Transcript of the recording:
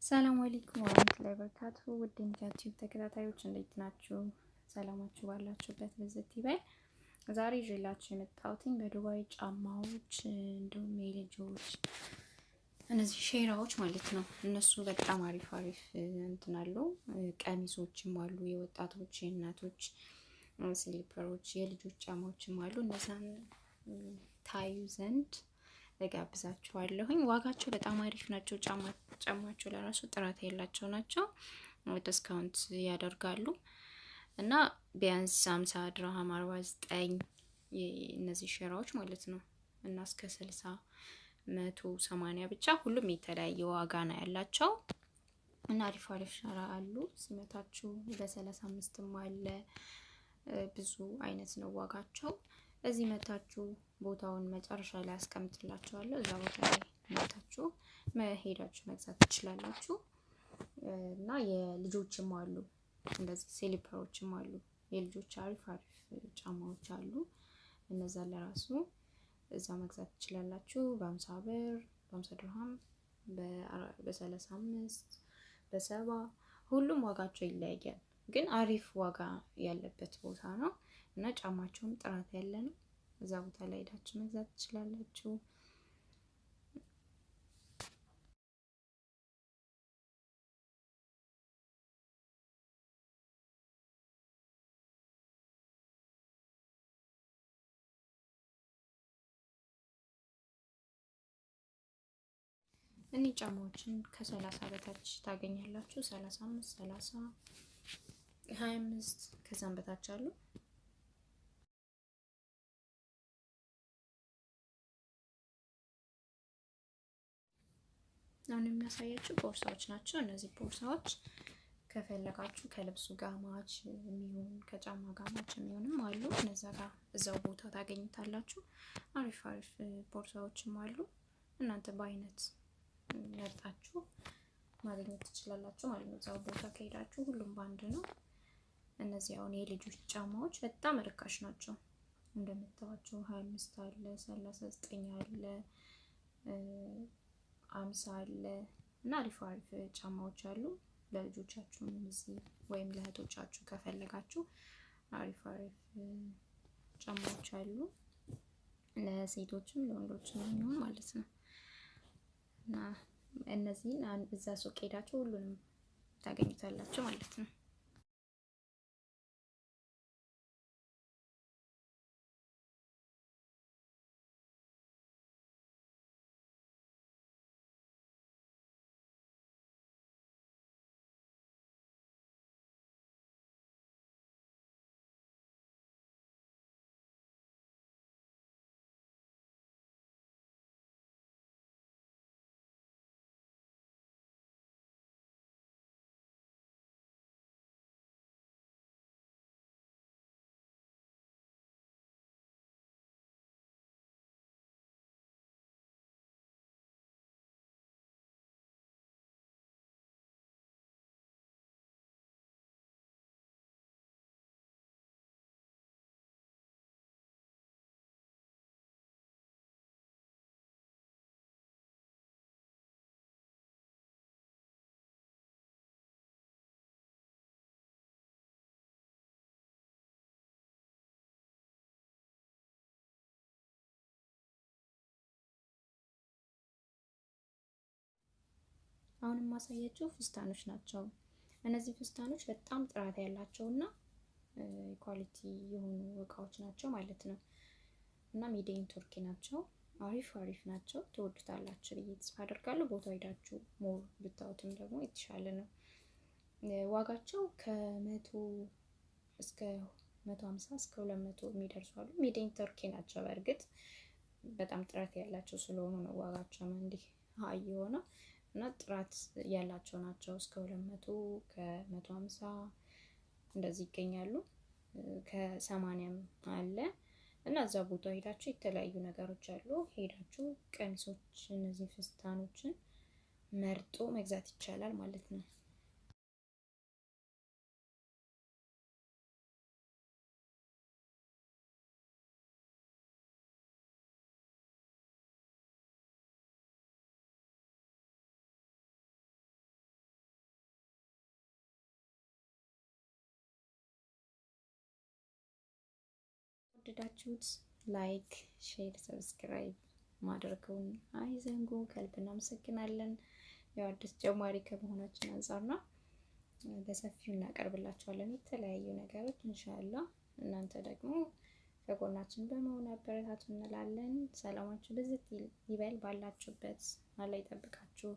ሰላም አለይኩም ወራህመቱላሂ ወበረካቱ። ውድ የዩቲዩብ ተከታታዮች እንዴት ናችሁ? ሰላማችሁ ባላችሁበት ብዝት ይበል። ዛሬ ይዤላችሁ የመጣሁት በዱባይ ጫማዎች እንዲሁም የልጆች እነዚህ ሼራዎች ማለት ነው። እነሱ በጣም አሪፍ እንትን አሉ። ቀሚሶችም አሉ፣ የወጣቶች የእናቶች ስሊፐሮች፣ የልጆች ጫማዎችም አሉ። እነዛን ታዩ ዘንድ እጋብዛችኋለሁኝ። ዋጋቸው በጣም አሪፍ ናቸው። ጫማቸው ለራሱ ጥራት ያላቸው ናቸው። ዲስካውንት ያደርጋሉ እና ቢያንስ 50 ድርሃም 49 እነዚህ ሸራዎች ማለት ነው እና እስከ 60 180 ብቻ ሁሉም የተለያየ ዋጋ ነው ያላቸው እና አሪፍ ሸራ አሉ። ሲመታችሁ በ35ም አለ ብዙ አይነት ነው ዋጋቸው። እዚህ መታችሁ ቦታውን መጨረሻ ላይ አስቀምጥላችኋለሁ። እዛ ቦታ ላይ መታችሁ መሄዳችሁ መግዛት ትችላላችሁ። እና የልጆችም አሉ እንደዚህ ስሊፐሮችም አሉ። የልጆች አሪፍ ጫማዎች አሉ። እነዛ ለራሱ እዛ መግዛት ትችላላችሁ። በ50 ብር፣ በ50 ድርሃም፣ በ35፣ በ70 ሁሉም ዋጋቸው ይለያያል። ግን አሪፍ ዋጋ ያለበት ቦታ ነው እና ጫማቸውም ጥራት ያለ ነው። እዛ ቦታ ላይ ሄዳችሁ መግዛት ትችላላችሁ። እኔ ጫማዎችን ከ30 በታች ታገኛላችሁ። 35፣ 30፣ 25 ከዛም በታች አሉ። አሁን የሚያሳያችሁ ቦርሳዎች ናቸው። እነዚህ ቦርሳዎች ከፈለጋችሁ ከልብሱ ጋር ማች የሚሆን ከጫማ ጋር ማች የሚሆንም አሉ። እነዛ ጋር እዛው ቦታ ታገኙታላችሁ። አሪፍ ቦርሳዎችም አሉ። እናንተ በአይነት መርጣችሁ ማግኘት ትችላላችሁ ማለት ነው። እዛው ቦታ ከሄዳችሁ ሁሉም ባንድ ነው። እነዚህ አሁን የልጆች ጫማዎች በጣም ርካሽ ናቸው። እንደምታዋቸው 25 አለ፣ 39 አለ፣ 50 አለ እና አሪፍ ጫማዎች አሉ። ለልጆቻችሁ እዚህ ወይም ለእህቶቻችሁ ከፈለጋችሁ አሪፍ ጫማዎች አሉ። ለሴቶችም ለወንዶችም የሚሆን ማለት ነው። እና እነዚህን እዛ ሱቅ ሄዳችሁ ሁሉንም ታገኙታላችሁ ማለት ነው። አሁን የማሳያችሁ ፍስታኖች ናቸው። እነዚህ ፍስታኖች በጣም ጥራት ያላቸው እና ኳሊቲ የሆኑ እቃዎች ናቸው ማለት ነው። እና ሜዲን ቱርኪ ናቸው። አሪፍ ናቸው። ትወዱታላችሁ ብዬ ተስፋ አደርጋለሁ። ቦታው ሄዳችሁ ሞር ብታዩትም ደግሞ የተሻለ ነው። ዋጋቸው ከ100 እስከ 150 እስከ 200 የሚደርሱ አሉ። ሜዲን ቱርኪ ናቸው። በእርግጥ በጣም ጥራት ያላቸው ስለሆኑ ነው ዋጋቸው እንዲህ ሀይ የሆነው እና ጥራት ያላቸው ናቸው። እስከ 200 ከ150 እንደዚህ ይገኛሉ። ከ80ም አለ እና እዛ ቦታ ሄዳችሁ የተለያዩ ነገሮች አሉ። ሄዳችሁ ቀሚሶች እነዚህ ፍስታኖችን መርጦ መግዛት ይቻላል ማለት ነው። ወደዳችሁት ላይክ፣ ሼር፣ ሰብስክራይብ ማድረጉን አይዘንጉ። ከልብ እናመሰግናለን። ያው አዲስ ጀማሪ ከመሆናችን አንፃር ነው። በሰፊው እናቀርብላችኋለን የተለያዩ ነገሮች ኢንሻአላህ። እናንተ ደግሞ ከጎናችን በመሆን አበረታቱ እንላለን። ሰላማችሁ ብዝት ይበል ባላችሁበት። አላህ ይጠብቃችሁ።